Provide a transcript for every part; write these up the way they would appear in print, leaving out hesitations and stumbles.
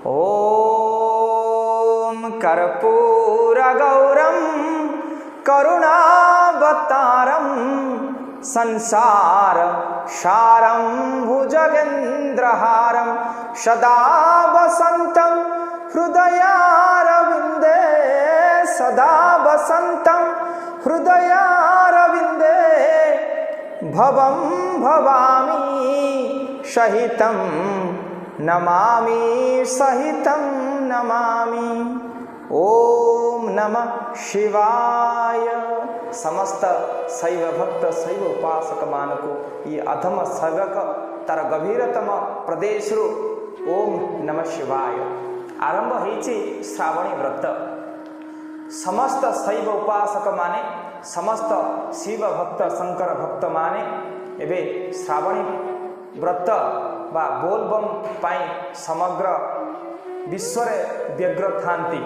ॐ कर्पूरगौरं करुणावतारं संसार सारं भुजगेन्द्रहारं सदा वसन्तं हृदयारविन्दे सदा वसन्तं हृदयारविन्दे भवं भवामि सहितं नमामि सहितं नमामि। ओम नमः शिवाय। समस्त शैव भक्त शैव उपासक मानको ये अधम सर्वक तार गभीरतम प्रदेश ओम नमः शिवाय आरंभ होइछि श्रावणी व्रत। समस्त शैव उपासक माने समस्त शिव भक्त शंकर भक्त माने एबे श्रावणी व्रत बा बोलबम पाई समग्र विश्व व्यग्र थांती,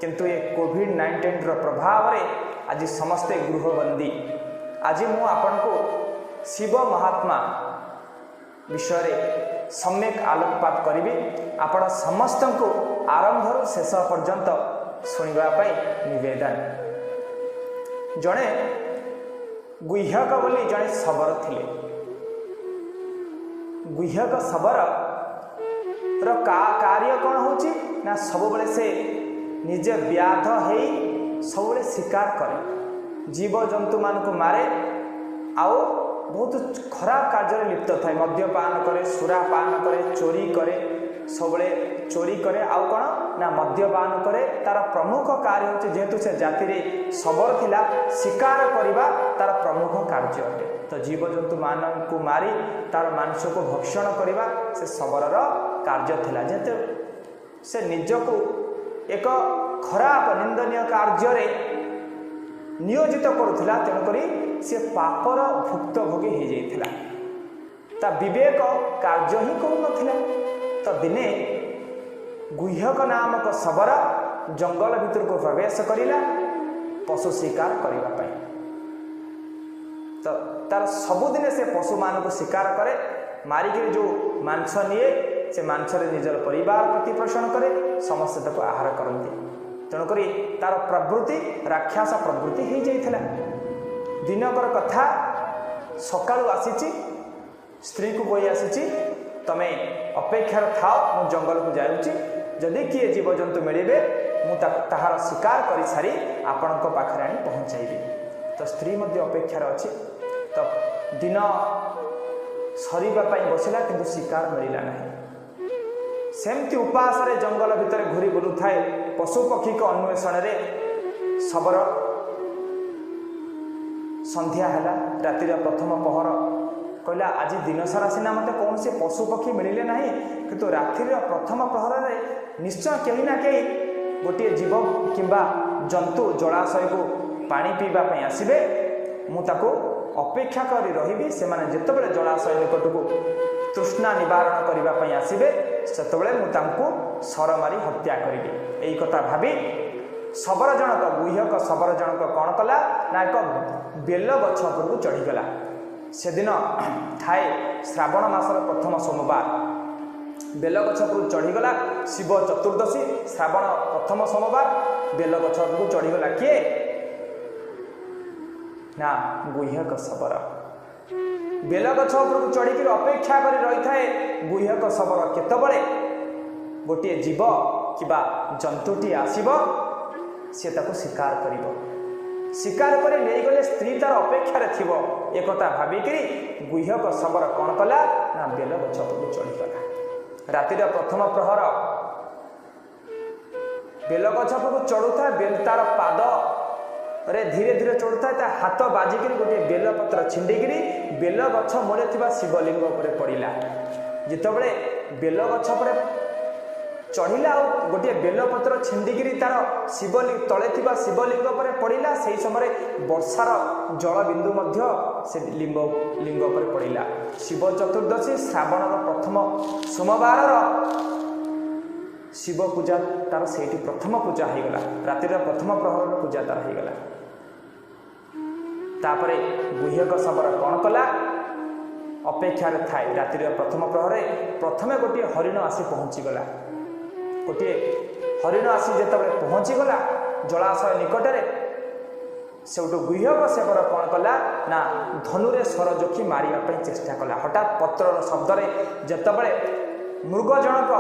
किंतु ये कोविड-19 प्रभाव रे आज समस्ते गृहबंदी। आज मु आपन को शिव महात्मा विषय सम्यक आलोकपात करी आपण समस्त को आरंभ शेष पर्यंत शुणा निवेदन। जड़े गुह्यक बोली जड़े शबर थिले। गुह्यक शबर कार्य कौन होची ना सब से निजे व्याध है सब शिकार करे, जीव जंतु मान को मारे, आओ बहुत खराब कार्य लिप्त थाए। मद्यपान करे, सुरापान करे, चोरी करे, सब चोरी करे, आउ कौन ना मद्यपान करे। तार प्रमुख कार्य होचे जेहेतु से जाति रे शबर थिला, शिकार करिबा तार प्रमुख कार्य अटे। तो जीव जंतु मान को मारी तार मांस को भक्षण करिबा से शबरर कार्य थिला। जेहेतु से निजको एक खराब निंदनीय कार्य नियोजित करुला, तेणुकरी से पापर भुक्तभोगी हो जाइथिला। ता विवेक कार्य ही करुनथिला। तो दिने गुह्यक नामक शबर जंगल भितर को प्रवेश करिला पशु शिकार करने पाई। तो तार सबुदिने से पशु मान को शिकार करे, मारिक जो मांस निए से मांस निजर परिवार प्रतिपोषण करे, समस्त ताको आहार करती। तेणुक तार प्रवृत्ति राक्षस प्रवृत्ति हो जाइथिला। दिनकर कथा सकाळु आसीची, स्त्री को कही आसीची तमे अपेक्षार थाओ, मु जंगल को जाउची, जदि किए जीवजंतु मिलिबे मु ताहार शिकार करि सारी आपणक पाखरे आनी पहुंचाइबी। तो स्त्री मध्य अपेक्षार अछि। तो दिन सरीबा पई बसिला किंतु शिकार मिलिला नहीं। सेमती उपास रे जंगल भितर घुरी बुलु थाए पशु पक्षी को अन्वेषण रे शबर संध्या हैला, रातिर प्रथम पहर कहला आज दिन सारा सिना मत कौन से पशु पक्षी मिलिले नहीं, किंतु रातिर प्रथम प्रहर रे निश्चय कहीं ना कहीं गोटे जीव किंबा जंतु जलाशय को पानी पीवा पई आसीबे। मु ताको अपेक्षा करी रहिबी, से माने जेतेबेले जलाशय निकट को तृष्णा निवारण करने पई आसीबे सेतेबेले मु तांको सर मारी हत्या करिबी। एई कथा भाबी शबर जनक गुह्यक शबर जनक कौन कला ना एक बेल गछ उपर को चढ़ीगला। से दिन थाए श्रावण मासर प्रथम सोमवार, बेल गछ उपर चढ़ीगला। शिव चतुर्दशी श्रावण प्रथम सोमवार बेल गछ उपर को चढ़ीगला। किए ना गुह्यक शबर। बेल गछ उपर चढ़ी अपेक्षा कर रही थाए गुह्यक शबर केतबळे गोटे जीव किबा जंतुटी आसीब, से ताको शिकार करिब। शिकार करे नहीं गले स्त्री तार अपेक्षार थिबो। एक कथा भाबिकरी गुह्यक शबर कौन कला ना बेल गछ उपर चढ़ीगला। रातिर प्रथम प्रहर बेल गछ उपर चढ़ुता, बेल तार पाद रे धीरे धीरे चढ़ुता, हाथ बाजिक गोटे बेल पत्र छिंडिकी बेल गछ मूले थिबा शिवलिंग उपरे पड़िला। जितेबले बेल गछ उपरे चढ़िला गोटे बेल पत्र छिंडिकी तार शिवलिंग तले थिबा शिवलिंग उपरे पड़िला, सेही समय वर्षार जल बिंदु मध्य से लिंग उपरे पड़िला। शिव चतुर्दशी श्रावण प्रथम सोमवार शिव पूजा तार से प्रथम पूजा हो गला। रातिर प्रथम प्रहर पूजा तार हो गला। तापरे गुह्यक शबर कौन कला अपेक्षार थाए रातिर प्रथम प्रहरे प्रथमे गोटे हरिण आसी पहुँचीगला। गोटे हरिण आसी जितेबाला पहुँचीगला जलाशय निकटरे सेठू गुह्यक सेवर कौन कला ना धनुरे सर जोखी मारे चेष्टा कला। हठात पत्रर शब्दरे जितेबाला मृग जनक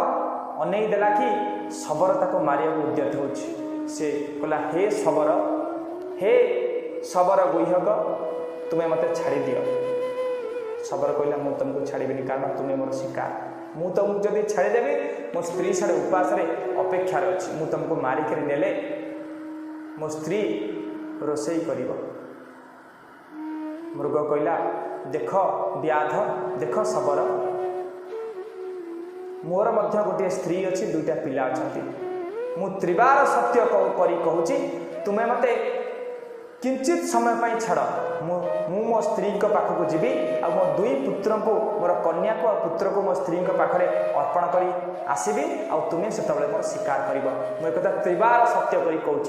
अनेई देला कि शबर ताको मारिया उद्यत होछि से कहला हे शबर गुह्यक तुम्हें मत छाड़ी दियो। शबर कहला मु तुमको छाड़बी कारण तुम्हें मोर शिकार मु तुमको जब छाड़देवी मो स्त्री साढ़े उपास अपेक्षार अच्छी मु तुमको मारिक नेले मो स्त्री रोसई कर। मृग कहला देख व्याध देख शबर मोर मध्य गोटे स्त्री अच्छी दुईटा पिला अच्छा मु त्रिबार सत्य करी कहूँ तुम्हें मते किंचित समय पाई छाड़ मु मो स्त्री पाखक जीवी आ मो दुई पुत्र को मोर कन्या को पुत्र को मो स्त्री पाखे अर्पण करी आसबि आ तुम्हें से मोर शिकार कर एक त्रिबार सत्य करी कहूँ।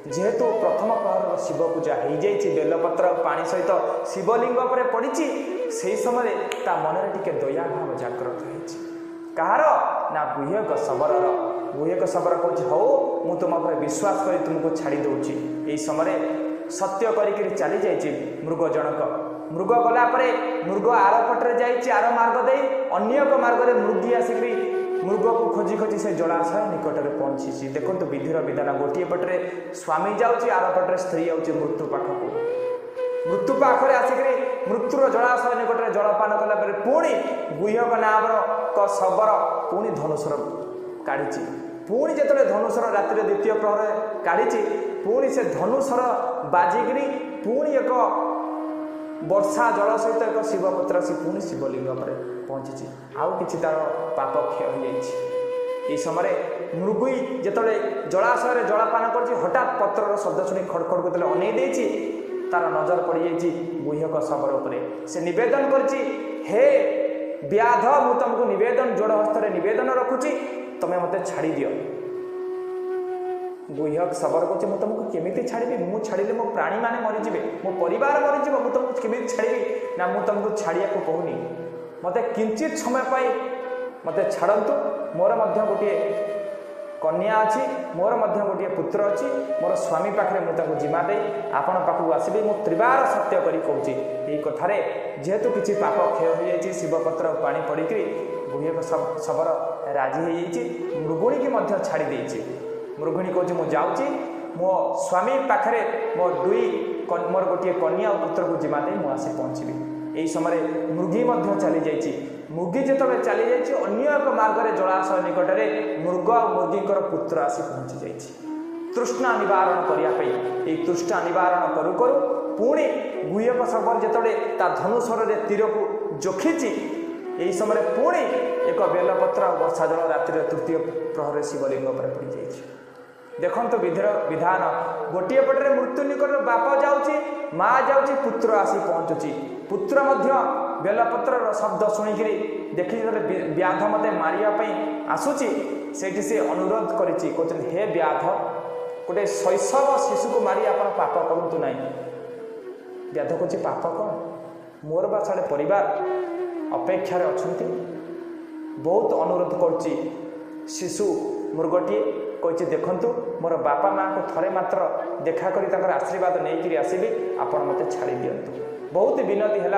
जेहेतु प्रथम प्रहर शिव पूजा हो जाइए बेलपत्र पानी सहित शिवलिंग पर पड़ी से समय ता मन टे दया भाव जागृत हो कहार ना गुह्यक शबर कहूँ हौ मु तुम पर विश्वास कर तुमको छाड़ी दूची। यही समय सत्य करी चली जाइए मृग जनक। मृग गला मृग आर पटे जाइए आर मार्ग दे अन्य एक मार्ग मृगी आसिक मृग को खोजी खोजी से जलाशय निकट में पहुँची। देखो विधिर विधान गोटे पटे स्वामी जाऊँगी आर पटे स्त्री आउची मृत्यु पाखक मृत्यु पाखे आसिक मृत्युर जलाशय निकट में जलपान कला पुणी गुह्यक नाम शबर पुणी धनुषर काढ़ी पुणी जो धनुषर रातिर द्वितीय प्रहर काढ़ी पुणी से धनुषर बाजिकी पुणी एक वर्षा जल सहित एक शिवपुत्र से पुणी शिवलिंग पर पहुँची आउ कि तार पाप क्षय हो जाए। समय मृगुई जिते जलाशय जलपान कर हठात पत्रर शब्द शुणी खड़खड़ को अनै तार नजर पड़ जाइए गुह्यक शबर उपरे से निवेदन कर हे व्याध मु तुमको निवेदन जोड़ हस्त निवेदन रखुची तुम्हें मत छाड़ी दियो। गुह्यक शबर कहे मुझे तुमको केमी छाड़ी मु छाड़े मो प्राणी मैंने मरीजे मो परिवार मरीज मुझे तुमको केमी छाड़ी ना मुझे तुमको छाड़िया कहूनी मत किंचित समय पाई मत छाड़तु मोर मध्य गोटे कन्या अच्छी मोर मध्य गोटे पुत्र अच्छी मोर स्वामी पाखे मुझे जिमा दे आपण पाखक आसबि मु त्रिबार सत्य करी कहूँ यही कथार जेहेतु किसी पाप क्षय हो जाए शिवपत्र पानी पड़क गुह्यक शबर राजी हो मृगुणी की छाड़ी देती मृगुणी कहूँ मुझे जाऊँगी मो स्वामी पाखे मोर गोटे कन्या और पुत्र को जिमा दे मुझे पहुँचबी। यही समय मृगी चली जाइए मृगी जो चली जाइए अन्य एक मार्ग जलाशय निकट में मृग और मृगीकर पुत्र आसी पहुँची जाइए तृष्णा निवारण करने तृष्णा निवारण करू करू पुणी गुह्यक शबर जो धनुषर तीर को जोखिची यही समय पुणी एक बेलपत्र और वर्षा जल रातिर तृतीय प्रहर शिवलिंग पर पड़ जाइए। देखो विधिर विधान गोटे पटे मृत्यु निकट बाप जाऊँगी माँ जाऊँगी पुत्र आसी पहुँचुची पुत्र बेलपत्र शब्द शुणिक देखी व्याध मत मारे आसूची से अनुरोध कर हे व्याध गोटे शैशव शिशु को मारी आप पाप करूँ ना। व्याध कहे पाप कौन मोर बा साढ़े परिवार अपेक्षार अच्छा बहुत अनुरोध कर शिशु मृगटी कही देखु मोर बापा माँ को थरे मात्र देखा कर आशीर्वाद नहीं आसबि आपण मत छाड़ी दिंतु। बहुत विनती है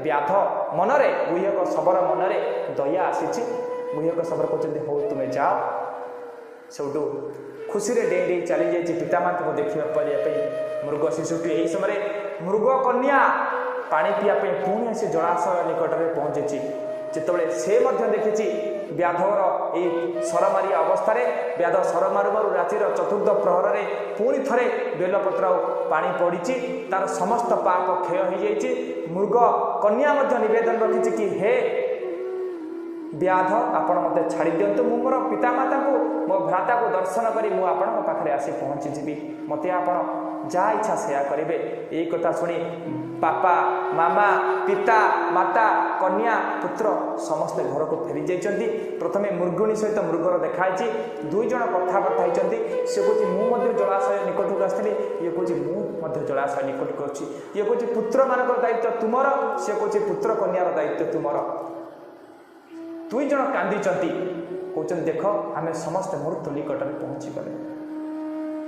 व्याध मनरे गुह्यक शबर मनरे दया आसी गुह्यक शबर कहते हो तुम्हें जाओ सेठू खुशी डे डे चली जाइए पितामाता को देखा मृग शिशुटी यही समय मृग कन्या पानी पीवाई पुणी आसी जलाशय निकट में पहुँची जिते से देखी व्याधर यही सरमारी अवस्था व्याध सर मारू रातिर चतुर्थ प्रहर में पुणी थे बेलपत्र पानी पड़ी तार समस्त पाप क्षय हो जाइए। मृग कन्या निवेदन रखी कि हे व्याध आपण मत छाड़ी दिंतु मु मोर पितामाता को मो भ्राता को दर्शन करी मु आपण पाखे आसी पहुँची जीवी मत आपण जहाँ इच्छा सेया करेंगे। यही कथा शुणी बापा मामा पिता माता कन्या पुत्र समस्ते घर को फेरी जाइए। प्रथमे मृगुणी सहित मृगर देखाई दुई जन कथबार्ता होती सी कहूँ मु जलाशय निकट को आसती ये कहूँ मु जलाशय निकट को अच्छी ये कहूँ पुत्र मान दायित्व तुमर सी कहूँ पुत्र कन्यार दायित्व तुमर। दुई जन कांदी कहते देख आम समस्ते मृत्यु निकट में पहुँची गले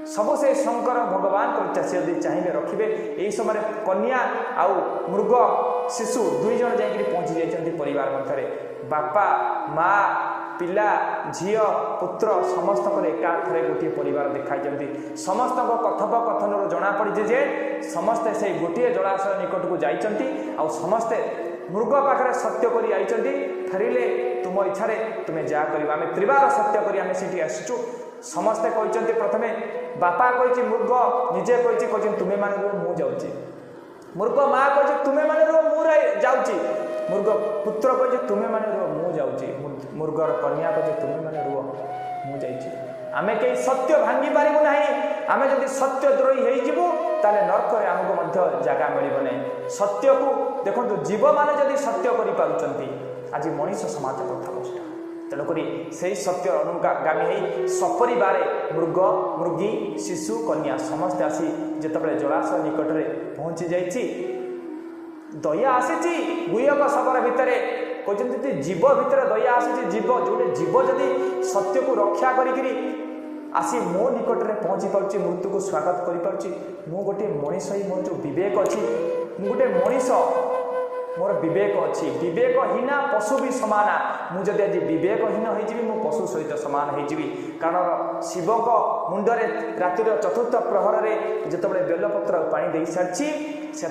सब से शंकर भगवान को इच्छा से यदि चाहिए रखिए यही समय कन्या आउ मृग शिशु दुई जन जाकि पहुँची जाइए परिवार मध्य बापा माँ पिला झील पुत्र समस्त एकाथरे गोटे परिवार देखाई समस्त कथोपकथन जना पड़ी जे समस्ते से गोटे जलाशय निकट को जाइंट आ समस्ते मृग पाखे सत्य कर फेरिले तुम इच्छा तुम्हें जहाँ कर आम त्रिवार सत्य कर आसचु समस्ते कहते प्रथम बापा कही मृग निजे कही तुम्हें मान मु जाऊँगी मृग माँ कही तुम्हें मान मु जाऊँगी मृग पुत्र कहे तुम्हें मैंने रुह मु जाऊँगी मृगर कन्या कहे तुम्हें मैंने रुह मु जाइए आमे कहीं सत्य भांगी पारू ना आमे जब सत्य द्रोही हो नरक आमको जगह मिल नहीं सत्य को देखो जीव मैंने जब सत्य कर आज मनीष समाज प्रथा तेणुक से सत्य अनुगामी हो सपरिवार मृग मृगी शिशु कन्या समस्ते आसी जिते जलाशय निकट में पहुँची जाइए दया आसी गुहक शबर भितर कहते जीव भितर दया आसी जीव जो जीव जदि सत्य को रक्षा करी आसी मो निकट में पहुँची पार्टी मृत्यु को स्वागत करी मु गोटे मनीष ही मोर जो विवेक अच्छी मु गोटे मनीष मोर विवेक अच्छी विवेकहीना पशु भी सामना मुझे आज विवेकहीन हो पशु सहित सामान हो कारण शिव मुंडरे रातिर चतुर्थ प्रहर में जिते बेलपत्र पानी दे सारी से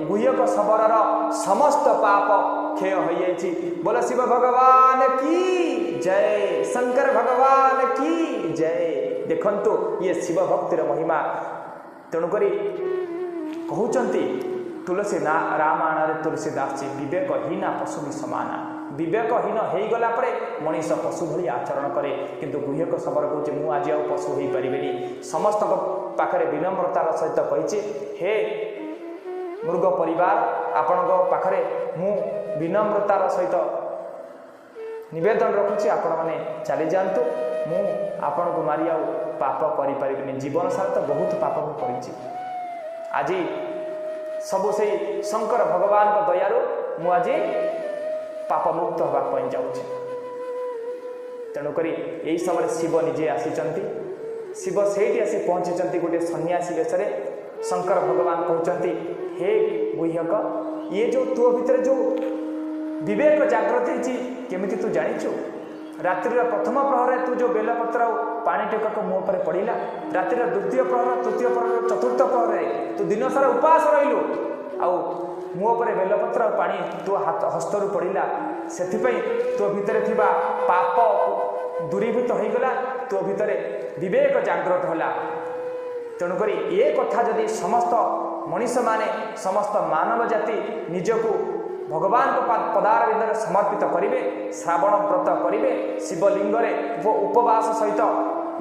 गुहक शबर समस्त पाप क्षय हो जाए बोल शिव भगवान की जय शंकर भगवान की जय देखंतु ये शिव भक्तिर महिमा तेणुक कहते तुलसी ना रामायण तुलसीदास जी विवेकहीना पशु भी समाना विवेकहीन हो गला मनीष पशु भली आचरण करे किंतु गुहक शबर कहे मुझे आज आ पशु हो पारे समस्त पाखे विनम्रतार सहित कही हे मृग परिवार आपण पाखे मु विनम्रतार सहित निवेदन रखुची आपण मैंने चली जातु मु आपण को मारी आ पाप करें जीवन सारा तो बहुत पाप मुझे आज सबु से शंकर भगवान को दयारु मुझे पाप मुक्त होगा जाऊँगी तेणुक यही समय शिव निजे आसी शिव से आसी पहुँची गोटे सन्यासी वेश शंकर भगवान कहते हे गुह्यक ये जो तो भितर जो विवेक जागृत होमी तू जाचु रात्रि प्रथम प्रहर तू जो बेलपत्र पानी टेकक मो पर पड़ा रातिर द्वितीय प्रहर तृतीय प्रहर चतुर्थ प्रहर तू दिन सारा उपवास रहिलु आउ मो पर बेलपत्र पानी तू हाथ हस्तरू पड़ा से तो भितर थिबा पाप दूरीभूत हो गला तो भितर विवेक जागृत होला तेणुक ये कथा जदि समस्त मनीष माने समस्त मानव जाति निजको भगवान को पदार विंदर समर्पित करेंगे श्रावण व्रत करेंगे शिवलिंग उपवास सहित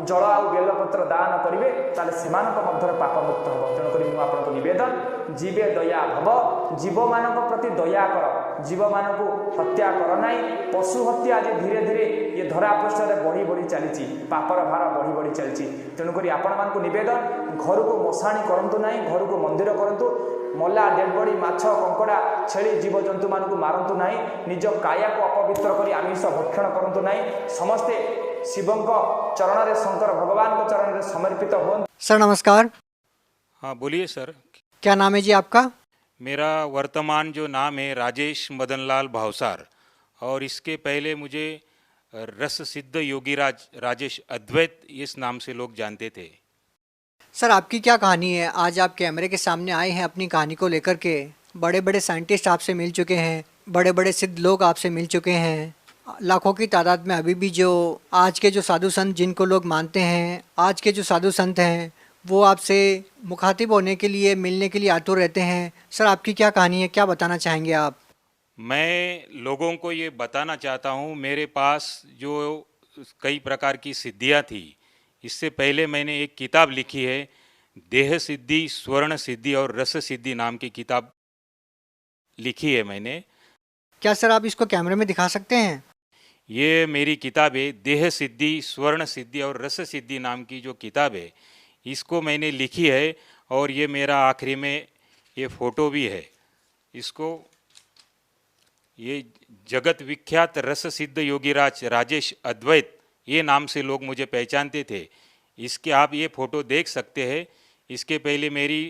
जल आ बेलपत्र दान करेंगे ताले मध्य पाप मुक्त हम तेणुक आपको निवेदन जीवे दया भव जीव मान प्रति दया कर जीव मान को हत्या कर ना पशु हत्या आज धीरे धीरे ये धरापृष्ठ में बढ़ी बढ़ी चली पापर भार बढ़ी बढ़ी चली तेणुक आपण मान निवेदन घर को मशाणी करूँ ना घर को मंदिर करूँ मल्ला डेड बॉडी माछ कंकड़ा छेली जीव जंतु मान को मारतु ना निज काया को अपवित्र कर आमिष भक्षण करूँ ना समस्ते शिवंक चरण रे शंकर भगवान को चरण रे समर्पित हो। सर नमस्कार। हाँ बोलिए सर। क्या नाम है जी आपका? मेरा वर्तमान जो नाम है राजेश मदनलाल भावसार और इसके पहले मुझे रस सिद्ध योगीराज राजेश अद्वैत इस नाम से लोग जानते थे। सर आपकी क्या कहानी है? आज आप कैमरे के सामने आए हैं अपनी कहानी को लेकर के। बड़े बड़े साइंटिस्ट आपसे मिल चुके हैं, बड़े बड़े सिद्ध लोग आपसे मिल चुके हैं, लाखों की तादाद में अभी भी जो आज के जो साधु संत जिनको लोग मानते हैं, आज के जो साधु संत हैं वो आपसे मुखातिब होने के लिए मिलने के लिए आतुर रहते हैं। सर आपकी क्या कहानी है, क्या बताना चाहेंगे आप? मैं लोगों को ये बताना चाहता हूँ मेरे पास जो कई प्रकार की सिद्धियाँ थी। इससे पहले मैंने एक किताब लिखी है देह सिद्धि स्वर्ण सिद्धि और रस सिद्धि नाम की किताब लिखी है मैंने। क्या सर आप इसको कैमरे में दिखा सकते हैं? ये मेरी किताब है देह सिद्धि स्वर्ण सिद्धि और रस सिद्धि नाम की जो किताब है इसको मैंने लिखी है और ये मेरा आखिरी में ये फ़ोटो भी है। इसको ये जगत विख्यात रस सिद्ध योगीराज राजेश अद्वैत, ये नाम से लोग मुझे पहचानते थे। इसके आप ये फोटो देख सकते हैं। इसके पहले मेरी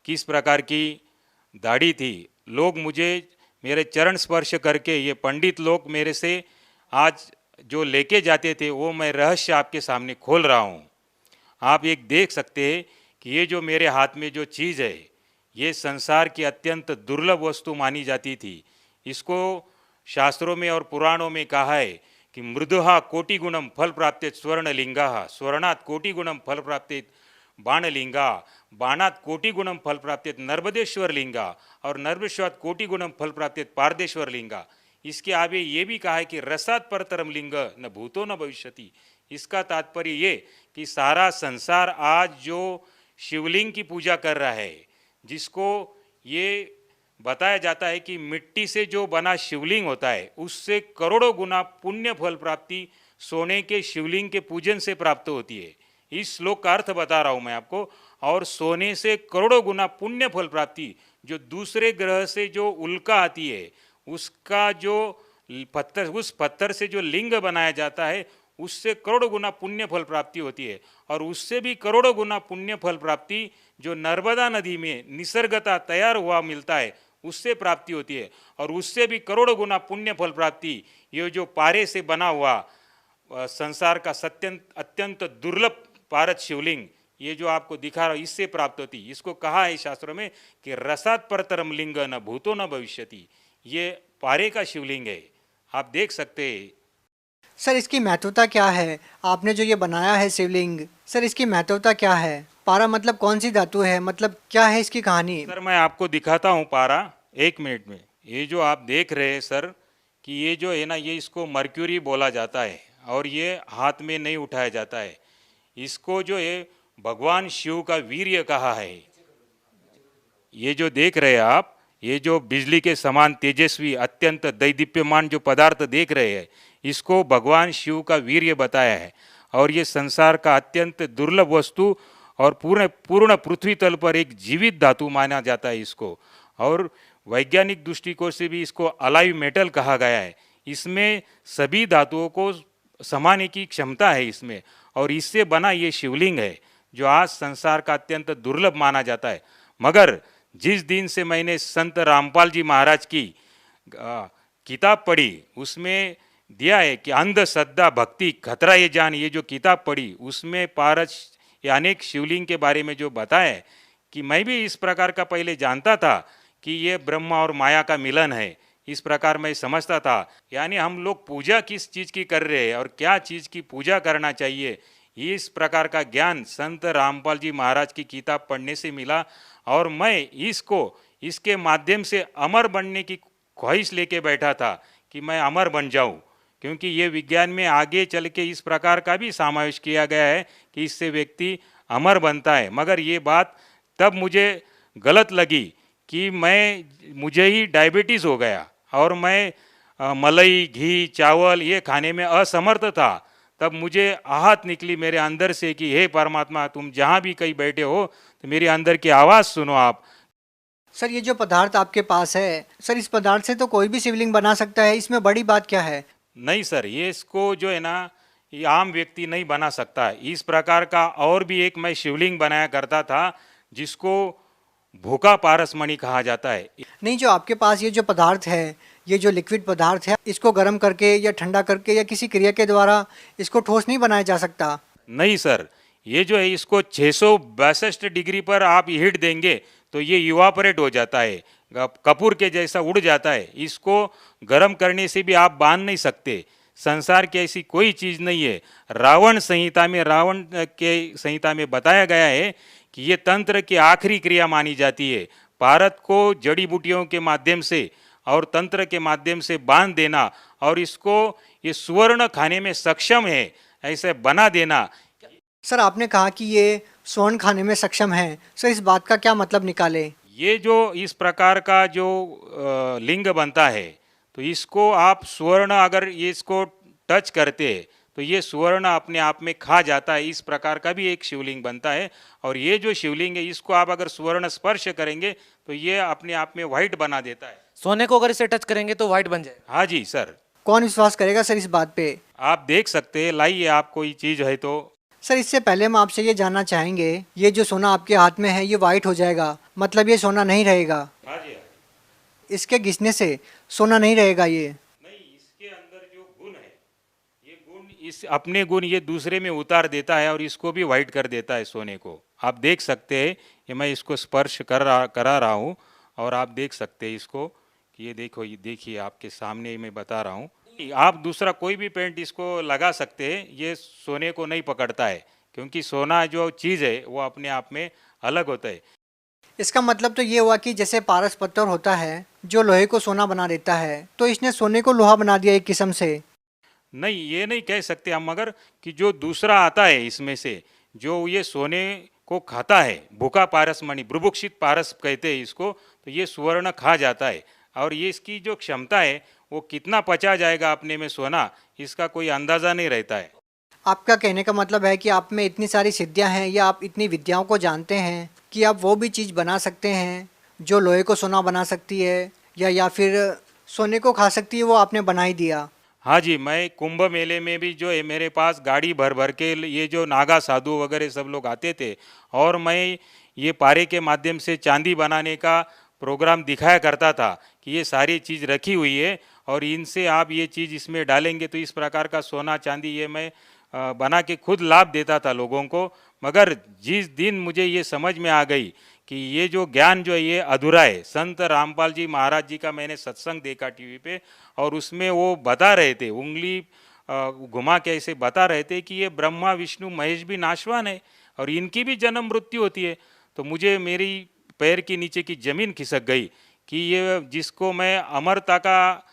किस प्रकार की दाढ़ी थी। लोग मुझे मेरे चरण स्पर्श करके, ये पंडित लोग मेरे से आज जो लेके जाते थे वो मैं रहस्य आपके सामने खोल रहा हूँ। आप एक देख सकते हैं कि ये जो मेरे हाथ में जो चीज़ है ये संसार की अत्यंत दुर्लभ वस्तु मानी जाती थी। इसको शास्त्रों में और पुराणों में कहा है कि मृदुहा कोटिगुणम फल प्राप्ति स्वर्णलिंगा, स्वर्णात् कोटिगुणम फल प्राप्ति बाणलिंगा, बाणात् कोटिगुणम फल प्राप्ति नर्मदेश्वर लिंगा और नर्मदेश्वरात् कोटिगुणम फल प्राप्ति पारदेश्वर लिंगा। इसके आगे ये भी कहा है कि रसात् परतरम लिंग न भूतो न भविष्यति। इसका तात्पर्य ये कि सारा संसार आज जो शिवलिंग की पूजा कर रहा है, जिसको ये बताया जाता है कि मिट्टी से जो बना शिवलिंग होता है उससे करोड़ों गुना पुण्य फल प्राप्ति सोने के शिवलिंग के पूजन से प्राप्त होती है। इस श्लोक का अर्थ बता रहा हूँ मैं आपको। और सोने से करोड़ों गुना पुण्य फल प्राप्ति, जो दूसरे ग्रह से जो उल्का आती है उसका जो पत्थर, उस पत्थर से जो लिंग बनाया जाता है उससे करोड़ों गुना पुण्य फल प्राप्ति होती है। और उससे भी करोड़ों गुना पुण्य फल प्राप्ति जो नर्मदा नदी में निसर्गता तैयार हुआ मिलता है उससे प्राप्ति होती है। और उससे भी करोड़ों गुना पुण्य फल प्राप्ति ये जो पारे से बना हुआ संसार का अत्यंत दुर्लभ पारद शिवलिंग, ये जो आपको दिखा रहा हूं, इससे प्राप्त होती। इसको कहा है शास्त्रों में कि रसात् परतरम लिंग न भूतो न भविष्यति। ये पारे का शिवलिंग है, आप देख सकते हैं। सर इसकी महत्वता क्या है? आपने जो ये बनाया है शिवलिंग, सर इसकी महत्वता क्या है? पारा मतलब कौन सी धातु है, मतलब क्या है इसकी कहानी? सर मैं आपको दिखाता हूँ पारा, एक मिनट में। ये जो आप देख रहे हैं सर कि ये जो है ना, ये इसको मर्क्यूरी बोला जाता है और ये हाथ में नहीं उठाया जाता है। इसको जो है भगवान शिव का वीर्य कहा है। ये जो देख रहे हैं आप, ये जो बिजली के समान तेजस्वी अत्यंत दैदीप्यमान जो पदार्थ देख रहे हैं, इसको भगवान शिव का वीर्य बताया है। और ये संसार का अत्यंत दुर्लभ वस्तु और पूर्ण पृथ्वी तल पर एक जीवित धातु माना जाता है इसको। और वैज्ञानिक दृष्टिकोण से भी इसको अलाइव मेटल कहा गया है। इसमें सभी धातुओं को समाने की क्षमता है इसमें। और इससे बना ये शिवलिंग है जो आज संसार का अत्यंत दुर्लभ माना जाता है। मगर जिस दिन से मैंने संत रामपाल जी महाराज की किताब पढ़ी, उसमें दिया है कि अंध श्रद्धा भक्ति खतरा ये जान, ये जो किताब पढ़ी उसमें पारस या अनेक शिवलिंग के बारे में जो बताया है कि मैं भी इस प्रकार का पहले जानता था कि ये ब्रह्मा और माया का मिलन है, इस प्रकार मैं समझता था। यानी हम लोग पूजा किस चीज़ की कर रहे हैं और क्या चीज़ की पूजा करना चाहिए, इस प्रकार का ज्ञान संत रामपाल जी महाराज की किताब पढ़ने से मिला। और मैं इसके माध्यम से अमर बनने की ख्वाहिश लेके बैठा था कि मैं अमर बन जाऊं, क्योंकि ये विज्ञान में आगे चल के इस प्रकार का भी समावेश किया गया है कि इससे व्यक्ति अमर बनता है। मगर ये बात तब मुझे गलत लगी कि मुझे ही डायबिटीज़ हो गया और मैं मलाई, घी, चावल ये खाने में असमर्थ था। तब मुझे आहत निकली मेरे अंदर से कि हे परमात्मा, तुम जहाँ भी कहीं बैठे हो तो मेरी अंदर की आवाज़ सुनो आप। सर ये जो पदार्थ आपके पास है, सर इस पदार्थ से तो कोई भी शिवलिंग बना सकता है, इसमें बड़ी बात क्या है? नहीं सर, ये इसको जो है ना, ये आम व्यक्ति नहीं बना सकता। इस प्रकार का और भी एक मैं शिवलिंग बनाया करता था जिसको भूखा पारसमणि कहा जाता है। नहीं, जो आपके पास ये जो पदार्थ है, ये जो लिक्विड पदार्थ है, इसको गर्म करके या ठंडा करके या किसी क्रिया के द्वारा इसको ठोस नहीं बनाया जा सकता? नहीं सर, ये जो है इसको 662 डिग्री पर आप हीट देंगे तो ये इवापोरेट हो जाता है, कपूर के जैसा उड़ जाता है। इसको गर्म करने से भी आप बांध नहीं सकते। संसार की ऐसी कोई चीज़ नहीं है। रावण के संहिता में बताया गया है कि ये तंत्र की आखिरी क्रिया मानी जाती है। भारत को जड़ी बूटियों के माध्यम से और तंत्र के माध्यम से बांध देना और इसको ये सुवर्ण खाने में सक्षम है, ऐसे बना देना। सर आपने कहा कि ये स्वर्ण खाने में सक्षम है, सर इस बात का क्या मतलब निकाले? ये जो इस प्रकार का जो लिंग बनता है तो इसको आप स्वर्ण अगर ये इसको टच करते हैं तो ये स्वर्ण अपने आप में खा जाता है। इस प्रकार का भी एक शिवलिंग बनता है। और ये जो शिवलिंग है इसको आप अगर स्वर्ण स्पर्श करेंगे तो ये अपने आप में वाइट बना देता है। सोने को अगर इसे टच करेंगे तो वाइट बन जाएगा। हाँ जी सर, कौन विश्वास करेगा सर इस बात पे? आप देख सकते हैं, लाइए आप कोई चीज़ है तो। सर इससे पहले हम आपसे ये जानना चाहेंगे, ये जो सोना आपके हाथ में है ये वाइट हो जाएगा, मतलब ये सोना नहीं रहेगा? हाँ जी। इसके घिसने से सोना नहीं रहेगा ये? नहीं, इसके अंदर जो गुण है, ये गुण इस अपने गुण ये दूसरे में उतार देता है और इसको भी वाइट कर देता है सोने को। आप देख सकते हैं, ये मैं इसको स्पर्श करा रहा हूँ और आप देख सकते हैं इसको कि ये देखो, ये देखिए आपके सामने ही मैं बता रहा हूँ। आप दूसरा कोई भी पेंट इसको लगा सकते हैं, ये सोने को नहीं पकड़ता है, क्योंकि सोना जो चीज़ है वो अपने आप में अलग होता है। इसका मतलब तो ये हुआ कि जैसे पारस पत्थर होता है जो लोहे को सोना बना देता है, तो इसने सोने को लोहा बना दिया एक किस्म से। नहीं, ये नहीं कह सकते हम, मगर कि जो दूसरा आता है इसमें से, जो ये सोने को खाता है, भूखा पारस मणि, बुभुक्षित पारस कहते हैं इसको, तो ये सुवर्ण खा जाता है। और ये इसकी जो क्षमता है वो कितना पचा जाएगा अपने में सोना, इसका कोई अंदाज़ा नहीं रहता है। आपका कहने का मतलब है कि आप में इतनी सारी सिद्धियां हैं या आप इतनी विद्याओं को जानते हैं कि आप वो भी चीज़ बना सकते हैं जो लोहे को सोना बना सकती है या फिर सोने को खा सकती है, वो आपने बना ही दिया। हाँ जी, मैं कुंभ मेले में भी जो है मेरे पास गाड़ी भर भर के ये जो नागा साधु वगैरह सब लोग आते थे, और मैं ये पारे के माध्यम से चांदी बनाने का प्रोग्राम दिखाया करता था कि ये सारी चीज़ रखी हुई है और इनसे आप ये चीज़ इसमें डालेंगे तो इस प्रकार का सोना चांदी, ये मैं बना के खुद लाभ देता था लोगों को। मगर जिस दिन मुझे ये समझ में आ गई कि ये जो ज्ञान जो है ये अधूरा है, संत रामपाल जी महाराज जी का मैंने सत्संग देखा टीवी पे, और उसमें वो बता रहे थे, उंगली घुमा के ऐसे बता रहे थे कि ये ब्रह्मा विष्णु महेश भी नाशवान है और इनकी भी जन्म मृत्यु होती है। तो मुझे मेरी पैर के नीचे की ज़मीन खिसक गई कि ये जिसको मैं अमरता का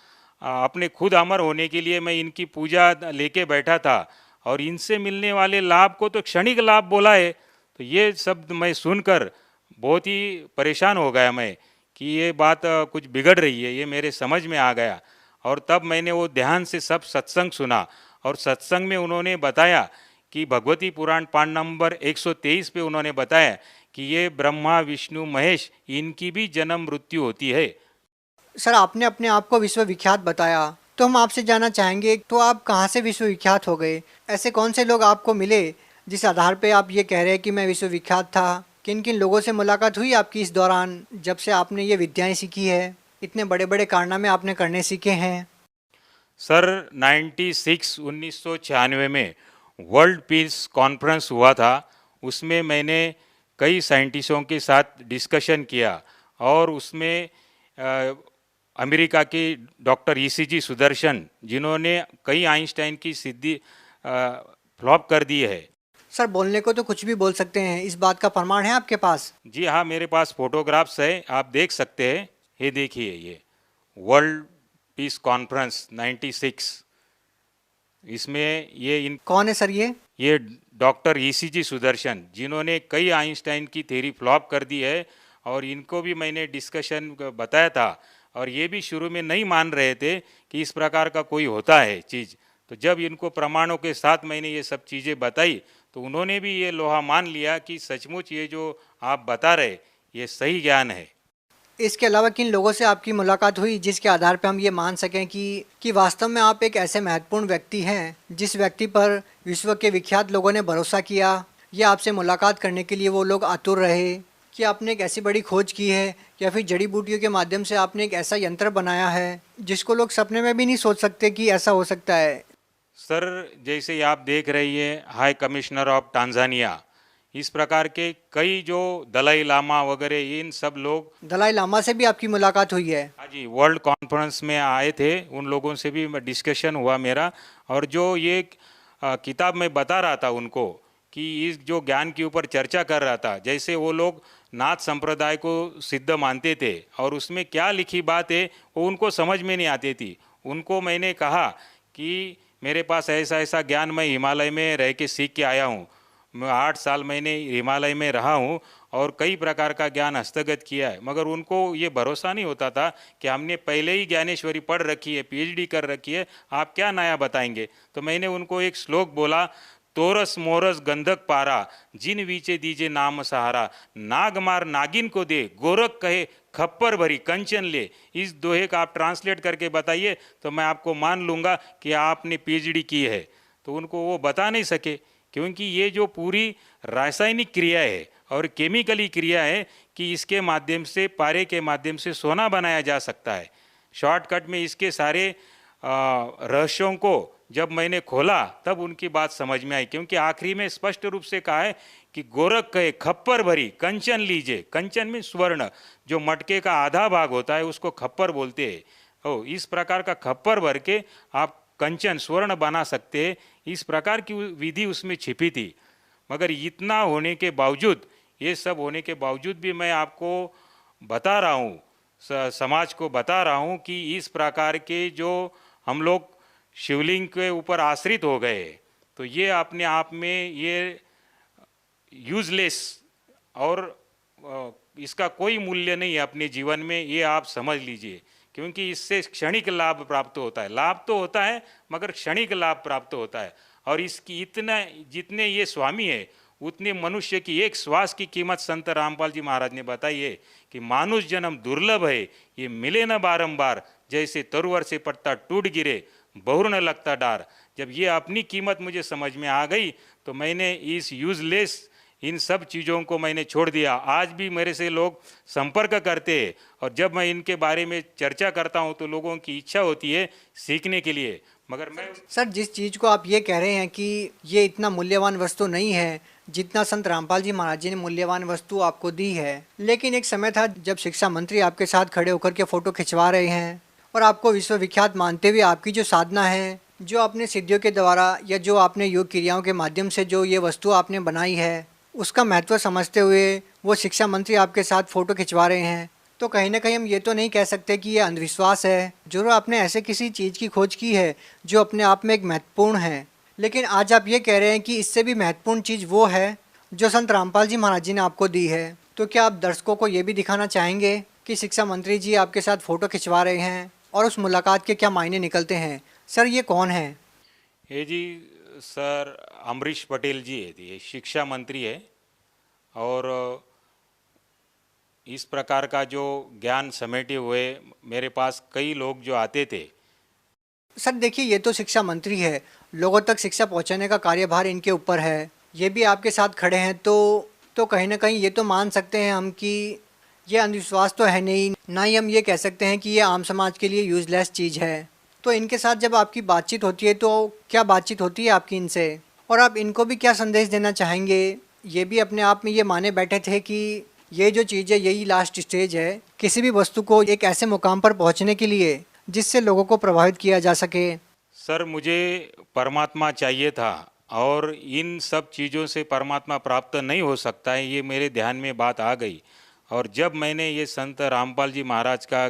अपने खुद अमर होने के लिए मैं इनकी पूजा लेके बैठा था, और इनसे मिलने वाले लाभ को तो क्षणिक लाभ बोला है। तो ये शब्द मैं सुनकर बहुत ही परेशान हो गया मैं कि ये बात कुछ बिगड़ रही है, ये मेरे समझ में आ गया। और तब मैंने वो ध्यान से सब सत्संग सुना, और सत्संग में उन्होंने बताया कि भगवती पुराण पाठ नंबर 123 पे उन्होंने बताया कि ये ब्रह्मा विष्णु महेश इनकी भी जन्म मृत्यु होती है। सर आपने अपने आप को विश्वविख्यात बताया, तो हम आपसे जानना चाहेंगे, तो आप कहाँ से विश्वविख्यात हो गए? ऐसे कौन से लोग आपको मिले जिस आधार पे आप ये कह रहे हैं कि मैं विश्वविख्यात था? किन किन लोगों से मुलाकात हुई आपकी इस दौरान जब से आपने ये विद्याएं सीखी है, इतने बड़े बड़े कारनामे आपने करने सीखे हैं? सर 1996 में वर्ल्ड पीस कॉन्फ्रेंस हुआ था, उसमें मैंने कई साइंटिस्टों के साथ डिस्कशन किया, और उसमें अमेरिका के डॉक्टर ईसीजी सुदर्शन, जिन्होंने कई आइंस्टाइन की सिद्धि फ्लॉप कर दी है। सर बोलने को तो कुछ भी बोल सकते हैं, इस बात का प्रमाण है आपके पास? जी हाँ, मेरे पास फोटोग्राफ्स है, आप देख सकते हैं। ये देखिए, ये वर्ल्ड पीस कॉन्फ्रेंस 96, इसमें ये इन कौन है सर ये डॉक्टर ईसीजी सुदर्शन, जिन्होंने कई आइंस्टाइन की थ्योरी फ्लॉप कर दी है, और इनको भी मैंने डिस्कशन बताया था, और ये भी शुरू में नहीं मान रहे थे कि इस प्रकार का कोई होता है चीज़। तो जब इनको प्रमाणों के साथ मैंने ये सब चीज़ें बताई, तो उन्होंने भी ये लोहा मान लिया कि सचमुच ये जो आप बता रहे ये सही ज्ञान है। इसके अलावा किन लोगों से आपकी मुलाकात हुई जिसके आधार पर हम ये मान सकें कि वास्तव में आप एक ऐसे महत्वपूर्ण व्यक्ति हैं जिस व्यक्ति पर विश्व के विख्यात लोगों ने भरोसा किया, या आपसे मुलाकात करने के लिए वो लोग आतुर रहे, कि आपने एक ऐसी बड़ी खोज की है, या फिर जड़ी बूटियों के माध्यम से आपने एक ऐसा यंत्र बनाया है जिसको लोग सपने में भी नहीं सोच सकते कि ऐसा हो सकता है? सर जैसे आप देख रही है, हाई कमिश्नर ऑफ टांजानिया, इस प्रकार के कई जो दलाई लामा वगैरह, इन सब लोग। दलाई लामा से भी आपकी मुलाकात हुई है? हाँ जी, वर्ल्ड कॉन्फ्रेंस में आए थे, उन लोगों से भी डिस्कशन हुआ मेरा। और जो ये किताब में बता रहा था उनको कि इस जो ज्ञान के ऊपर चर्चा कर रहा था, जैसे वो लोग नाथ संप्रदाय को सिद्ध मानते थे और उसमें क्या लिखी बात है वो उनको समझ में नहीं आती थी। उनको मैंने कहा कि मेरे पास ऐसा ऐसा ज्ञान मैं हिमालय में रह के सीख के आया हूँ, मैं 8 साल मैंने हिमालय में रहा हूँ और कई प्रकार का ज्ञान हस्तगत किया है, मगर उनको ये भरोसा नहीं होता था कि हमने पहले ही ज्ञानेश्वरी पढ़ रखी है, पीएचडी कर रखी है, आप क्या नया बताएंगे। तो मैंने उनको एक श्लोक बोला, तोरस मोरस गंधक पारा, जिन वीचे दीजे नाम सहारा, नाग मार नागिन को दे, गोरख कहे खप्पर भरी कंचन ले। इस दोहे का आप ट्रांसलेट करके बताइए तो मैं आपको मान लूँगा कि आपने पीएचडी की है। तो उनको वो बता नहीं सके, क्योंकि ये जो पूरी रासायनिक क्रिया है और केमिकली क्रिया है कि इसके माध्यम से, पारे के माध्यम से सोना बनाया जा सकता है। शॉर्टकट में इसके सारे रहस्यों को जब मैंने खोला तब उनकी बात समझ में आई, क्योंकि आखिरी में स्पष्ट रूप से कहा है कि गोरख कहे खप्पर भरी कंचन लीजिए। कंचन में स्वर्ण, जो मटके का आधा भाग होता है उसको खप्पर बोलते हैं। ओ, इस प्रकार का खप्पर भर के आप कंचन स्वर्ण बना सकते हैं, इस प्रकार की विधि उसमें छिपी थी। मगर इतना होने के बावजूद, ये सब होने के बावजूद भी मैं आपको बता रहा हूँ, समाज को बता रहा हूँ कि इस प्रकार के जो हम लोग शिवलिंग के ऊपर आश्रित हो गए, तो ये अपने आप में ये यूजलेस और इसका कोई मूल्य नहीं है अपने जीवन में, ये आप समझ लीजिए। क्योंकि इससे क्षणिक लाभ प्राप्त होता है, लाभ तो होता है मगर क्षणिक लाभ प्राप्त होता है। और इसकी इतना, जितने ये स्वामी है उतने मनुष्य की एक श्वास की कीमत संत रामपाल जी महाराज ने बताई है कि मानुष जन्म दुर्लभ है, ये मिले न बारंबार, जैसे तरुवर से पत्ता टूट गिरे बहुर न लगता डार। जब ये अपनी कीमत मुझे समझ में आ गई तो मैंने इस यूजलेस इन सब चीज़ों को मैंने छोड़ दिया। आज भी मेरे से लोग संपर्क करते हैं और जब मैं इनके बारे में चर्चा करता हूं तो लोगों की इच्छा होती है सीखने के लिए। मगर मैं सर, जिस चीज़ को आप ये कह रहे हैं कि ये इतना मूल्यवान वस्तु नहीं है जितना संत रामपाल जी महाराज जी ने मूल्यवान वस्तु आपको दी है, लेकिन एक समय था जब शिक्षा मंत्री आपके साथ खड़े होकर के फ़ोटो खिंचवा रहे हैं और आपको विश्वविख्यात मानते हुए आपकी जो साधना है, जो आपने सिद्धियों के द्वारा या जो आपने योग क्रियाओं के माध्यम से जो ये वस्तु आपने बनाई है, उसका महत्व समझते हुए वो शिक्षा मंत्री आपके साथ फ़ोटो खिंचवा रहे हैं, तो कहीं ना कहीं हम ये तो नहीं कह सकते कि ये अंधविश्वास है। जरूर आपने ऐसे किसी चीज़ की खोज की है जो अपने आप में एक महत्वपूर्ण है, लेकिन आज आप ये कह रहे हैं कि इससे भी महत्वपूर्ण चीज़ वो है जो संत रामपाल जी महाराज जी ने आपको दी है। तो क्या आप दर्शकों को ये भी दिखाना चाहेंगे कि शिक्षा मंत्री जी आपके साथ फ़ोटो खिंचवा रहे हैं और उस मुलाकात के क्या मायने निकलते हैं? सर, ये कौन है? ये जी सर अमरीश पटेल जी है, ये शिक्षा मंत्री है और इस प्रकार का जो ज्ञान समेटे हुए मेरे पास कई लोग जो आते थे। सर देखिए, ये तो शिक्षा मंत्री है, लोगों तक शिक्षा पहुंचाने का कार्यभार इनके ऊपर है, ये भी आपके साथ खड़े हैं, तो कहीं ना कहीं ये तो मान सकते हैं हम कि ये अंधविश्वास तो है नहीं, ना ही हम ये कह सकते हैं कि ये आम समाज के लिए यूजलेस चीज़ है। तो इनके साथ जब आपकी बातचीत होती है तो क्या बातचीत होती है आपकी इनसे, और आप इनको भी क्या संदेश देना चाहेंगे? ये भी अपने आप में ये माने बैठे थे कि ये जो चीज़ है यही लास्ट स्टेज है किसी भी वस्तु को एक ऐसे मुकाम पर पहुंचने के लिए जिससे लोगों को प्रभावित किया जा सके। सर, मुझे परमात्मा चाहिए था और इन सब चीज़ों से परमात्मा प्राप्त नहीं हो सकता है, ये मेरे ध्यान में बात आ गई। और जब मैंने ये संत रामपाल जी महाराज का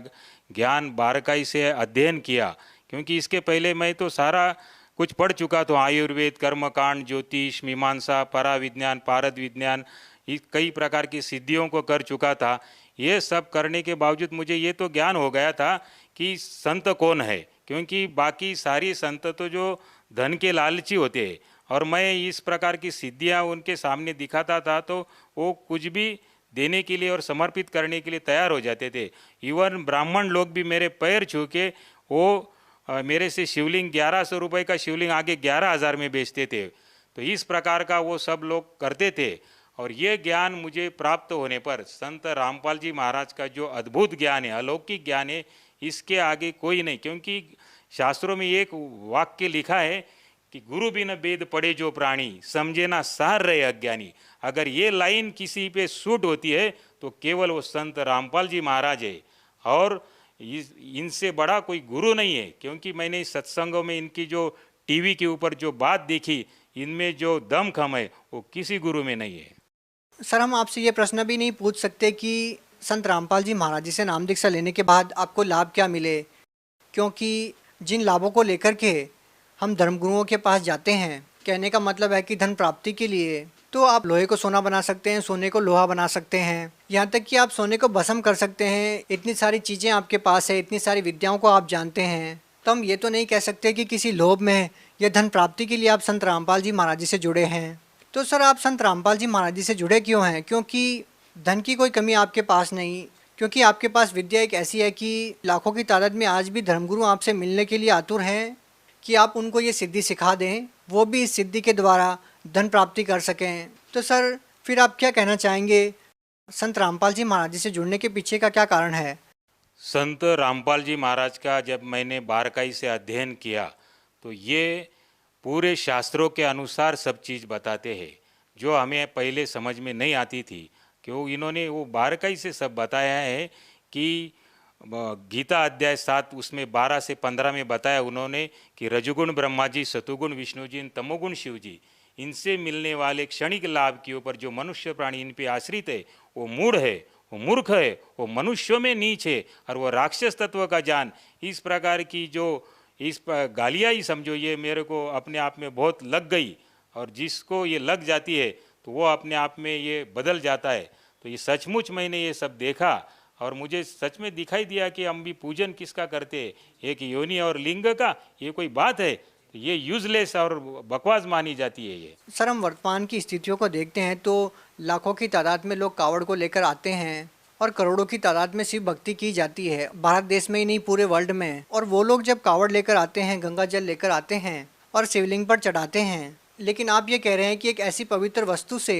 ज्ञान बारकाई से अध्ययन किया, क्योंकि इसके पहले मैं तो सारा कुछ पढ़ चुका था, आयुर्वेद, कर्मकांड, ज्योतिष, मीमांसा, पराविज्ञान, पारद विज्ञान, इस कई प्रकार की सिद्धियों को कर चुका था। ये सब करने के बावजूद मुझे ये तो ज्ञान हो गया था कि संत कौन है, क्योंकि बाकी सारी संत तो जो धन के लालची होते हैं, और मैं इस प्रकार की सिद्धियां उनके सामने दिखाता था तो वो कुछ भी देने के लिए और समर्पित करने के लिए तैयार हो जाते थे। इवन ब्राह्मण लोग भी मेरे पैर छू के वो मेरे से शिवलिंग 1100 रुपये का शिवलिंग आगे 11,000 में बेचते थे। तो इस प्रकार का वो सब लोग करते थे। और ये ज्ञान मुझे प्राप्त होने पर संत रामपाल जी महाराज का जो अद्भुत ज्ञान है, अलौकिक ज्ञान है, इसके आगे कोई नहीं। क्योंकि शास्त्रों में एक वाक्य लिखा है कि गुरु बिन वेद पढ़े जो प्राणी, समझे ना सार रहे अज्ञानी। अगर ये लाइन किसी पे सूट होती है तो केवल वो संत रामपाल जी महाराज है, और इनसे बड़ा कोई गुरु नहीं है। क्योंकि मैंने इस सत्संगों में इनकी जो टीवी के ऊपर जो बात देखी, इनमें जो दमखम है वो किसी गुरु में नहीं है। सर, हम आपसे ये प्रश्न भी नहीं पूछ सकते कि संत रामपाल जी महाराज जी से नाम दीक्षा लेने के बाद आपको लाभ क्या मिले, क्योंकि जिन लाभों को लेकर के हम धर्मगुरुओं के पास जाते हैं, कहने का मतलब है कि धन प्राप्ति के लिए, तो आप लोहे को सोना बना सकते हैं, सोने को लोहा बना सकते हैं, यहाँ तक कि आप सोने को भस्म कर सकते हैं। इतनी सारी चीज़ें आपके पास है, इतनी सारी विद्याओं को आप जानते हैं, तो हम ये तो नहीं कह सकते कि किसी लोभ में या धन प्राप्ति के लिए आप संत रामपाल जी महाराज जी से जुड़े हैं। तो सर आप संत रामपाल जी महाराज जी से जुड़े क्यों हैं? क्योंकि धन की कोई कमी आपके पास नहीं, क्योंकि आपके पास विद्या एक ऐसी है कि लाखों की तादाद में आज भी धर्मगुरु आपसे मिलने के लिए आतुर हैं कि आप उनको ये सिद्धि सिखा दें, वो भी इस सिद्धि के द्वारा धन प्राप्ति कर सकें। तो सर फिर आप क्या कहना चाहेंगे, संत रामपाल जी महाराज जी से जुड़ने के पीछे का क्या कारण है? संत रामपाल जी महाराज का जब मैंने बारकाई से अध्ययन किया तो ये पूरे शास्त्रों के अनुसार सब चीज़ बताते हैं जो हमें पहले समझ में नहीं आती थी। क्यों इन्होंने वो बारकाई से सब बताया है कि गीता अध्याय 7 उसमें 12 से 15 में बताया उन्होंने कि रजोगुण ब्रह्मा जी, सतुगुण विष्णु जी, तमोगुण शिव जी, इनसे मिलने वाले क्षणिक लाभ के ऊपर जो मनुष्य प्राणी इन पे आश्रित है वो मूढ़ है, वो मूर्ख है, वो मनुष्यों में नीच है और वो राक्षस तत्व का जान। इस प्रकार की जो इस गालियाँ ही समझो ये मेरे को अपने आप में बहुत लग गई, और जिसको ये लग जाती है तो वो अपने आप में ये बदल जाता है। तो ये सचमुच मैंने ये सब देखा और मुझे सच में दिखाई दिया कि हम भी पूजन किसका करते हैं, एक योनि और लिंग का, ये कोई बात है? तो ये यूजलेस और बकवास मानी जाती है। ये सर हम वर्तमान की स्थितियों को देखते हैं तो लाखों की तादाद में लोग कावड़ को लेकर आते हैं और करोड़ों की तादाद में शिव भक्ति की जाती है, भारत देश में ही नहीं पूरे वर्ल्ड में। और वो लोग जब कावड़ लेकर आते हैं, गंगा जल लेकर आते हैं और शिवलिंग पर चढ़ाते हैं, लेकिन आप ये कह रहे हैं कि एक ऐसी पवित्र वस्तु से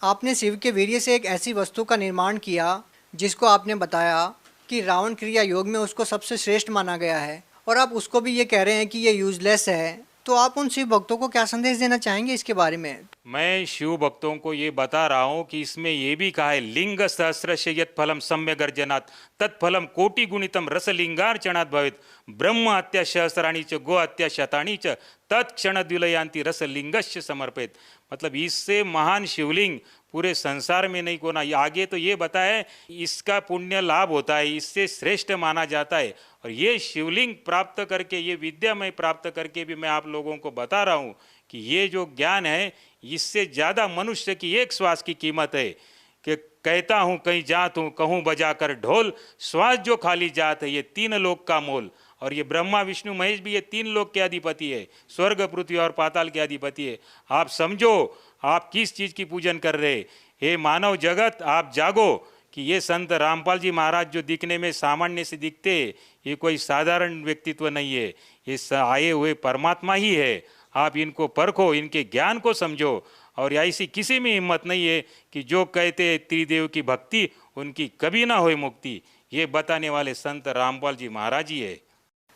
आपने शिव के वीर्य से एक ऐसी वस्तु का निर्माण किया जिसको आपने बताया कि रावण क्रिया योग में उसको सबसे श्रेष्ठ माना गया है, और आप उसको भी ये कह रहे हैं कि ये यूजलेस है। तो आप उन शिव भक्तों को क्या संदेश देना चाहेंगे इसके बारे में? मैं शिव भक्तों को ये बता रहा हूँ कि इसमें ये भी कहा है, लिंग सहस्रस्य यत् फलम सम्यक अर्जनात् तत्फलम कोटि गुणितम रसलिंगार्चनात् भवेत् ब्रह्म हत्या सहस्राणी च गो हत्या शतानी च तत्क्षण द्विलयांति रसलिंगस्य समर्पित। मतलब इससे महान शिवलिंग पूरे संसार में नहीं कोना। आगे तो ये बताया इसका पुण्य लाभ होता है, इससे श्रेष्ठ माना जाता है। और ये शिवलिंग प्राप्त करके, ये विद्या मैं प्राप्त करके भी मैं आप लोगों को बता रहा हूँ कि ये जो ज्ञान है इससे ज़्यादा मनुष्य की एक श्वास की कीमत है। कि कहता हूँ कहीं जात हूँ, कहूँ बजा कर ढोल, श्वास जो खाली जात है ये 3 लोक का मोल। और ये ब्रह्मा विष्णु महेश भी ये 3 लोक के अधिपति है, स्वर्ग पृथ्वी और पाताल के अधिपति है। आप समझो आप किस चीज़ की पूजन कर रहे। हे मानव जगत आप जागो कि ये संत रामपाल जी महाराज जो दिखने में सामान्य से दिखते, ये कोई साधारण व्यक्तित्व नहीं है, ये आए हुए परमात्मा ही है। आप इनको परखो, इनके ज्ञान को समझो। और ऐसी किसी में हिम्मत नहीं है कि जो कहते त्रिदेव की भक्ति उनकी कभी ना होए मुक्ति, ये बताने वाले संत रामपाल जी महाराज ही है।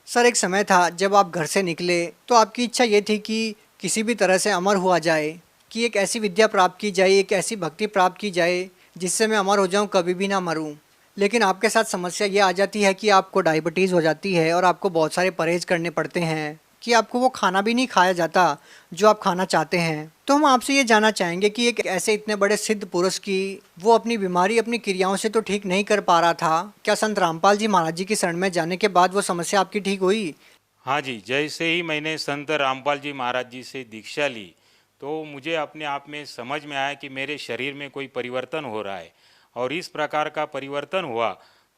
सर एक समय था जब आप घर से निकले तो आपकी इच्छा ये थी कि किसी भी तरह से अमर हुआ जाए, कि एक ऐसी विद्या प्राप्त की जाए, एक ऐसी भक्ति प्राप्त की जाए जिससे मैं अमर हो जाऊं, कभी भी ना मरूं। लेकिन आपके साथ समस्या ये आ जाती है कि आपको डायबिटीज़ हो जाती है और आपको बहुत सारे परहेज़ करने पड़ते हैं, कि आपको वो खाना भी नहीं खाया जाता जो आप खाना चाहते हैं। तो हम आपसे ये जानना चाहेंगे कि एक ऐसे इतने बड़े सिद्ध पुरुष की वो अपनी बीमारी अपनी क्रियाओं से तो ठीक नहीं कर पा रहा था, क्या संत रामपाल जी महाराज जी की शरण में जाने के बाद वो समस्या आपकी ठीक हुई? हाँ जी, जैसे ही मैंने संत रामपाल जी महाराज जी से दीक्षा ली तो मुझे अपने आप में समझ में आया कि मेरे शरीर में कोई परिवर्तन हो रहा है। और इस प्रकार का परिवर्तन हुआ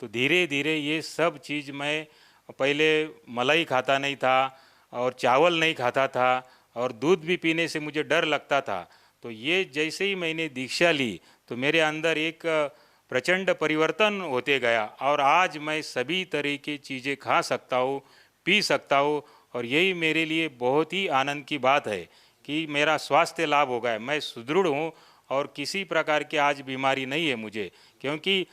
तो धीरे धीरे ये सब चीज़, मैं पहले मलाई खाता नहीं था और चावल नहीं खाता था और दूध भी पीने से मुझे डर लगता था। तो ये जैसे ही मैंने दीक्षा ली तो मेरे अंदर एक प्रचंड परिवर्तन होते गया और आज मैं सभी तरह की चीज़ें खा सकता हूँ, पी सकता हूँ। और यही मेरे लिए बहुत ही आनंद की बात है कि मेरा स्वास्थ्य लाभ हो गया, मैं सुदृढ़ हूँ और किसी प्रकार की आज बीमारी नहीं है मुझे, क्योंकि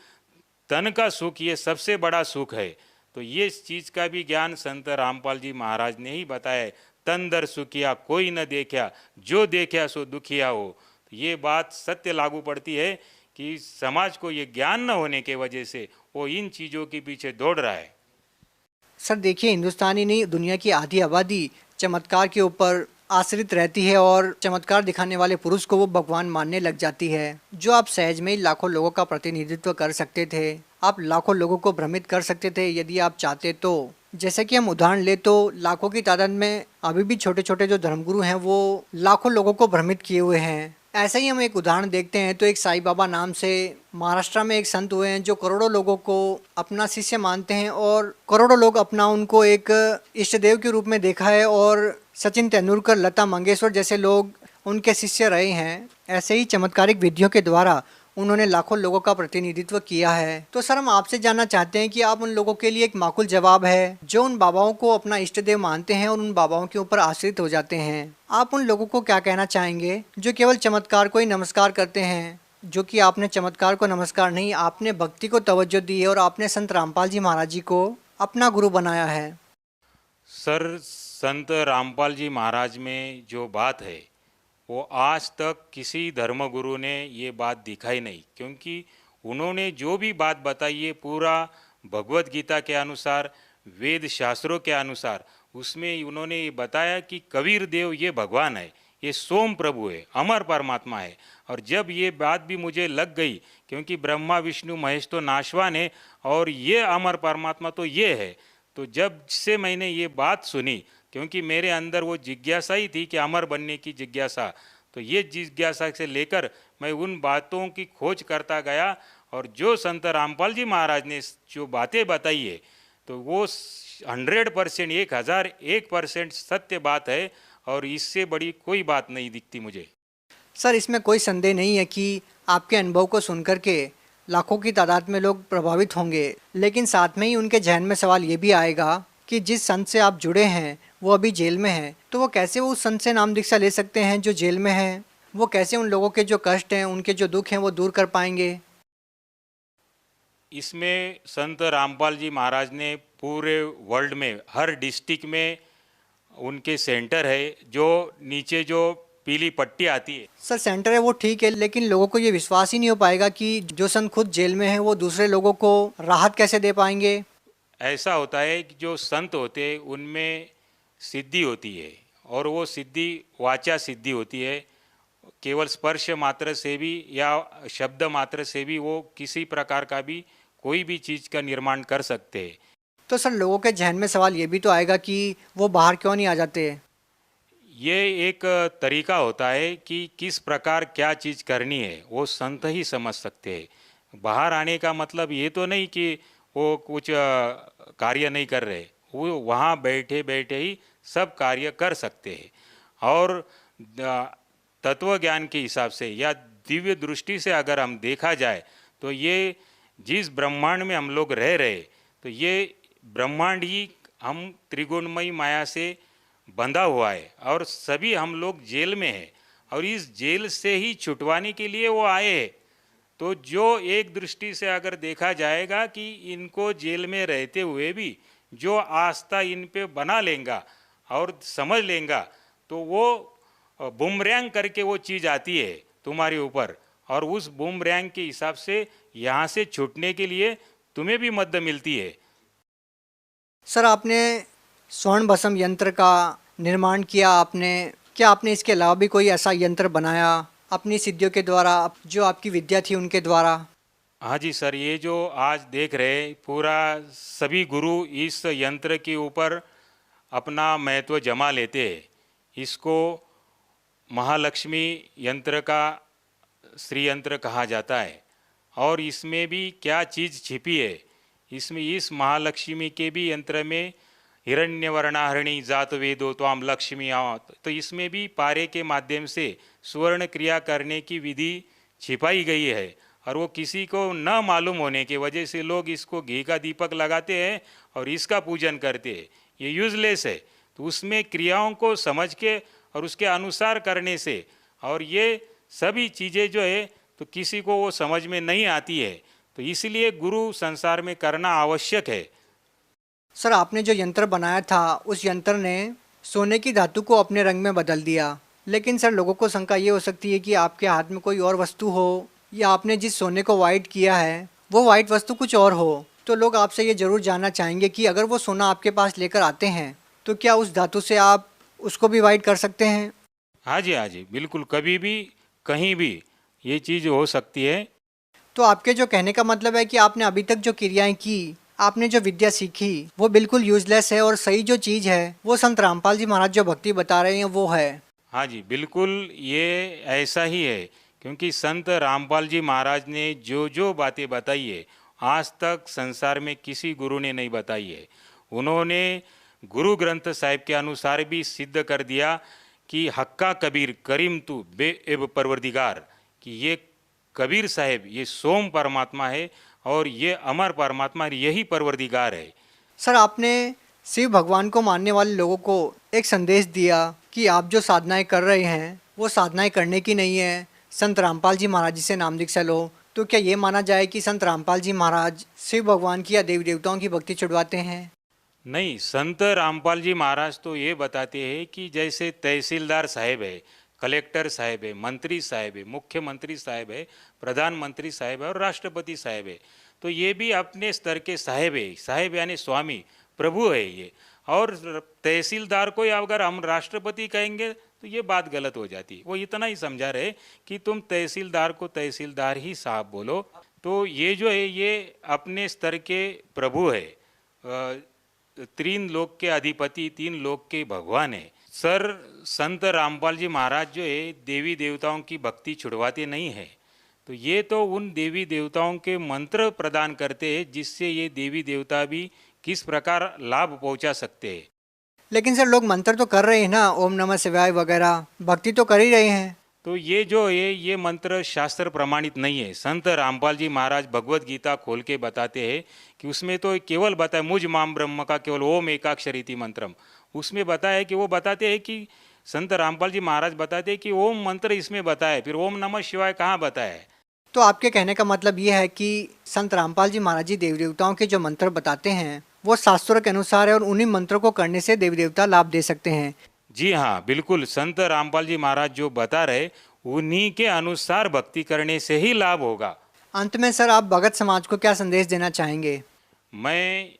तन का सुख ये सबसे बड़ा सुख है। तो ये चीज़ का भी ज्ञान संत रामपाल जी महाराज ने ही बताया है, तन दर सुखिया कोई न देखा, जो देखा सो दुखिया हो। तो ये बात सत्य लागू पड़ती है कि समाज को ये ज्ञान न होने के वजह से वो इन चीज़ों के पीछे दौड़ रहा है। सर देखिए, हिंदुस्तानी नहीं दुनिया की आधी आबादी चमत्कार के ऊपर आश्रित रहती है और चमत्कार दिखाने वाले पुरुष को वो भगवान मानने लग जाती है। जो आप सहज में ही लाखों लोगों का प्रतिनिधित्व कर सकते थे, आप लाखों लोगों को भ्रमित कर सकते थे यदि आप चाहते तो। जैसे कि हम उदाहरण ले तो लाखों की तादाद में अभी भी छोटे छोटे जो धर्मगुरु हैं वो लाखों लोगों को भ्रमित किए हुए हैं। ऐसे ही हम एक उदाहरण देखते हैं तो एक साईं बाबा नाम से महाराष्ट्र में एक संत हुए हैं जो करोड़ों लोगों को अपना शिष्य मानते हैं और करोड़ों लोग अपना उनको एक इष्ट देव के रूप में देखा है और सचिन तेंदुलकर, लता मंगेशकर जैसे लोग उनके शिष्य रहे हैं। ऐसे ही चमत्कारिक विधियों के द्वारा उन्होंने लाखों लोगों का प्रतिनिधित्व किया है। तो सर हम आपसे जानना चाहते हैं कि आप उन लोगों के लिए एक माकूल जवाब है जो उन बाबाओं को अपना इष्ट देव मानते हैं और उन बाबाओं के ऊपर आश्रित हो जाते हैं। आप उन लोगों को क्या कहना चाहेंगे जो केवल चमत्कार को ही नमस्कार करते हैं, जो कि आपने चमत्कार को नमस्कार नहीं, आपने भक्ति को तवज्जो दी है और आपने संत रामपाल जी महाराज जी को अपना गुरु बनाया है। सर, संत रामपाल जी महाराज में जो बात है वो आज तक किसी धर्मगुरु ने ये बात दिखाई नहीं, क्योंकि उन्होंने जो भी बात बताई है पूरा भगवत गीता के अनुसार, वेद शास्त्रों के अनुसार, उसमें उन्होंने ये बताया कि कबीर देव ये भगवान है, ये सोम प्रभु है, अमर परमात्मा है। और जब ये बात भी मुझे लग गई, क्योंकि ब्रह्मा विष्णु महेश तो नाशवान है और ये अमर परमात्मा तो ये है, तो जब से मैंने ये बात सुनी, क्योंकि मेरे अंदर वो जिज्ञासा ही थी कि अमर बनने की जिज्ञासा, तो ये जिज्ञासा से लेकर मैं उन बातों की खोज करता गया। और जो संत रामपाल जी महाराज ने जो बातें बताई है तो वो 100%, 1001% सत्य बात है और इससे बड़ी कोई बात नहीं दिखती मुझे। सर इसमें कोई संदेह नहीं है कि आपके अनुभव को सुनकर के लाखों की तादाद में लोग प्रभावित होंगे, लेकिन साथ में ही उनके जहन में सवाल ये भी आएगा कि जिस संत से आप जुड़े हैं वो अभी जेल में है, तो वो कैसे वो उस संत से नाम दीक्षा ले सकते हैं जो जेल में है? वो कैसे उन लोगों के जो कष्ट हैं, उनके जो दुख हैं वो दूर कर पाएंगे? इसमें संत रामपाल जी महाराज ने पूरे वर्ल्ड में हर डिस्ट्रिक्ट में उनके सेंटर है, जो नीचे जो पीली पट्टी आती है। सर सेंटर है वो ठीक है, लेकिन लोगों को ये विश्वास ही नहीं हो पाएगा कि जो संत खुद जेल में है वो दूसरे लोगों को राहत कैसे दे पाएंगे। ऐसा होता है कि जो संत होते हैं उनमें सिद्धि होती है और वो सिद्धि वाचा सिद्धि होती है। केवल स्पर्श मात्र से भी या शब्द मात्र से भी वो किसी प्रकार का भी कोई भी चीज़ का निर्माण कर सकते हैं। तो सर लोगों के जहन में सवाल ये भी तो आएगा कि वो बाहर क्यों नहीं आ जाते? ये एक तरीका होता है कि किस प्रकार क्या चीज़ करनी है वो संत ही समझ सकते हैं। बाहर आने का मतलब ये तो नहीं कि वो कुछ कार्य नहीं कर रहे, वो वहाँ बैठे बैठे ही सब कार्य कर सकते हैं। और तत्व ज्ञान के हिसाब से या दिव्य दृष्टि से अगर हम देखा जाए तो ये जिस ब्रह्मांड में हम लोग रह रहे, तो ये ब्रह्मांड ही हम त्रिगुणमयी माया से बंधा हुआ है और सभी हम लोग जेल में हैं और इस जेल से ही छुटवाने के लिए वो आए हैं। तो जो एक दृष्टि से अगर देखा जाएगा कि इनको जेल में रहते हुए भी जो आस्था इन पे बना लेगा और समझ लेगा, तो वो बूमरैंग करके वो चीज़ आती है तुम्हारे ऊपर और उस बूमरैंग के हिसाब से यहाँ से छूटने के लिए तुम्हें भी मदद मिलती है। सर आपने स्वर्ण भस्म यंत्र का निर्माण किया, आपने क्या आपने इसके अलावा भी कोई ऐसा यंत्र बनाया अपनी सिद्धियों के द्वारा, जो आपकी विद्या थी उनके द्वारा? हाँ जी सर, ये जो आज देख रहे पूरा सभी गुरु इस यंत्र के ऊपर अपना महत्व जमा लेते हैं। इसको महालक्ष्मी यंत्र का श्री यंत्र कहा जाता है और इसमें भी क्या चीज़ छिपी है, इसमें इस महालक्ष्मी के भी यंत्र में हिरण्यवर्णाहरिणी जात वेदो त्वाम लक्ष्मी आवत, तो इसमें भी पारे के माध्यम से सुवर्ण क्रिया करने की विधि छिपाई गई है और वो किसी को न मालूम होने की वजह से लोग इसको घी का दीपक लगाते हैं और इसका पूजन करते हैं। ये यूजलेस है, तो उसमें क्रियाओं को समझ के और उसके अनुसार करने से, और ये सभी चीज़ें जो है तो किसी को वो समझ में नहीं आती है, तो इसलिए गुरु संसार में करना आवश्यक है। सर आपने जो यंत्र बनाया था उस यंत्र ने सोने की धातु को अपने रंग में बदल दिया, लेकिन सर लोगों को शंका ये हो सकती है कि आपके हाथ में कोई और वस्तु हो या आपने जिस सोने को वाइट किया है वो वाइट वस्तु कुछ और हो। तो लोग आपसे ये ज़रूर जानना चाहेंगे कि अगर वो सोना आपके पास लेकर आते हैं तो क्या उस धातु से आप उसको भी वाइट कर सकते हैं? हाँ जी, बिल्कुल, कभी भी कहीं भी ये चीज़ हो सकती है। तो आपके जो कहने का मतलब है कि आपने अभी तक जो क्रियाएं की, आपने जो विद्या सीखी वो बिल्कुल यूजलेस है और सही जो चीज़ है वो संत रामपाल जी महाराज जो भक्ति बता रहे हैं वो है। हाँ जी, बिल्कुल ये ऐसा ही है, क्योंकि संत रामपाल जी महाराज ने जो जो बातें बताई है आज तक संसार में किसी गुरु ने नहीं बताई है। उन्होंने गुरु ग्रंथ साहिब के अनुसार भी सिद्ध कर दिया कि हक्का कबीर करीम तू बे एब परवरदिगार, कि ये कबीर साहिब ये सोम परमात्मा है और ये अमर परमात्मा यही परवरदिगार है। सर आपने शिव भगवान को मानने वाले लोगों को एक संदेश दिया कि आप जो साधनाएं कर रहे हैं वो साधनाएं करने की नहीं है, संत रामपाल जी महाराज जी से नाम दीक्षा लो। तो क्या ये माना जाए कि संत रामपाल जी महाराज शिव भगवान की या देवी देवताओं की भक्ति छुड़वाते हैं? नहीं, संत रामपाल जी महाराज तो ये बताते हैं कि जैसे तहसीलदार साहब है, कलेक्टर साहब है, मंत्री साहब है, मुख्यमंत्री साहब है, प्रधानमंत्री साहब है और राष्ट्रपति साहब है, तो ये भी अपने स्तर के साहब है। साहब यानी स्वामी प्रभु है ये। और तहसीलदार को अगर हम राष्ट्रपति कहेंगे तो ये बात गलत हो जाती। वो इतना ही समझा रहे कि तुम तहसीलदार को तहसीलदार ही साहब बोलो। तो ये जो है ये अपने स्तर के प्रभु है, तीन लोक के अधिपति, तीन लोक के भगवान है। सर संत रामपाल जी महाराज जो है देवी देवताओं की भक्ति छुड़वाते नहीं है, तो ये तो उन देवी देवताओं के मंत्र प्रदान करते हैं जिससे ये देवी देवता भी किस प्रकार लाभ पहुंचा सकते हैं। लेकिन सर लोग मंत्र तो कर रहे हैं ना, ओम नमः शिवाय वगैरह, भक्ति तो कर ही रहे हैं। तो ये जो है ये मंत्र शास्त्र प्रमाणित नहीं है। संत रामपाल जी महाराज भगवत गीता खोल के बताते हैं कि उसमें तो केवल बताया मुझ माम ब्रह्म का केवल ओम एकाक्षरीति मंत्रम, उसमें बताया है कि वो बताते हैं कि संत रामपाल जी महाराज बताते हैं कि ओम मंत्र इसमें बताया, फिर ओम नमः शिवाय कहाँ बताया है। तो आपके कहने का मतलब ये है कि संत रामपाल जी महाराज जी देवी देवताओं के जो मंत्र बताते हैं वो शास्त्रों के अनुसार है और उन्हीं मंत्रों को करने से देवी देवता लाभ दे सकते हैं। जी हाँ, बिल्कुल संत रामपाल जी महाराज जो बता रहे उन्हीं के अनुसार भक्ति करने से ही लाभ होगा। अंत में सर आप भगत समाज को क्या संदेश देना चाहेंगे? मैं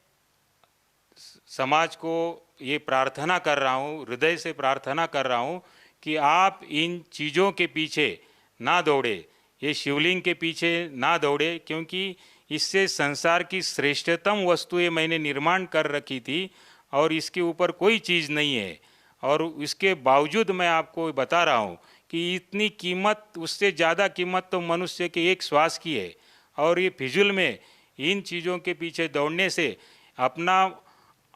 समाज को ये प्रार्थना कर रहा हूँ, हृदय से प्रार्थना कर रहा हूँ कि आप इन चीज़ों के पीछे ना दौड़े, ये शिवलिंग के पीछे ना दौड़े, क्योंकि इससे संसार की श्रेष्ठतम वस्तुएं मैंने निर्माण कर रखी थी और इसके ऊपर कोई चीज़ नहीं है। और इसके बावजूद मैं आपको बता रहा हूँ कि इतनी कीमत, उससे ज़्यादा कीमत तो मनुष्य के एक श्वास की है। और ये फिजूल में इन चीज़ों के पीछे दौड़ने से अपना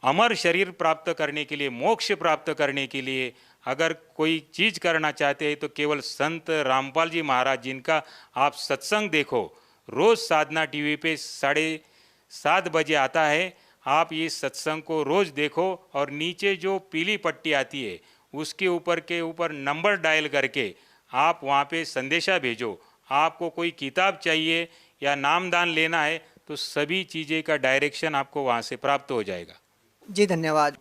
अमर शरीर प्राप्त करने के लिए, मोक्ष प्राप्त करने के लिए अगर कोई चीज़ करना चाहते हैं तो केवल संत रामपाल जी महाराज जिनका आप सत्संग देखो, रोज़ साधना टीवी पे 7:30 बजे आता है, आप ये सत्संग को रोज़ देखो और नीचे जो पीली पट्टी आती है उसके ऊपर नंबर डायल करके आप वहाँ पे संदेशा भेजो। आपको कोई किताब चाहिए या नामदान लेना है तो सभी चीज़ें का डायरेक्शन आपको वहाँ से प्राप्त हो जाएगा। जी धन्यवाद।